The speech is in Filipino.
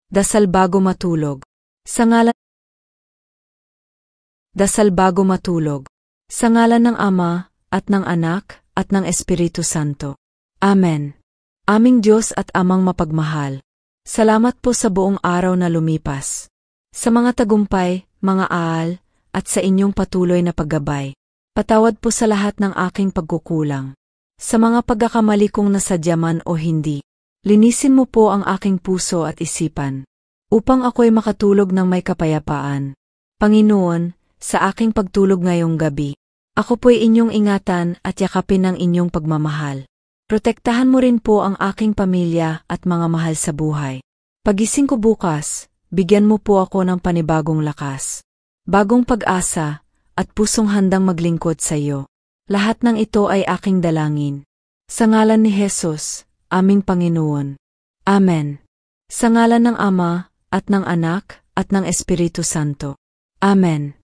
Dasal bago matulog. Dasal bago matulog. Sa ngalan ng Ama, at ng Anak, at ng Espiritu Santo. Amen. Aming Diyos at Amang mapagmahal, salamat po sa buong araw na lumipas. Sa mga tagumpay, mga aal, at sa inyong patuloy na paggabay. Patawad po sa lahat ng aking pagkukulang. Sa mga pagkakamali kong nasadya man o hindi. Linisin mo po ang aking puso at isipan, upang ako'y makatulog ng may kapayapaan. Panginoon, sa aking pagtulog ngayong gabi, ako po'y inyong ingatan at yakapin ng inyong pagmamahal. Protektahan mo rin po ang aking pamilya at mga mahal sa buhay. Pagising ko bukas, bigyan mo po ako ng panibagong lakas, bagong pag-asa, at pusong handang maglingkod sa iyo. Lahat ng ito ay aking dalangin. Sa ngalan ni Jesus, aming Panginoon. Amen. Sa ngalan ng Ama, at ng Anak, at ng Espiritu Santo. Amen.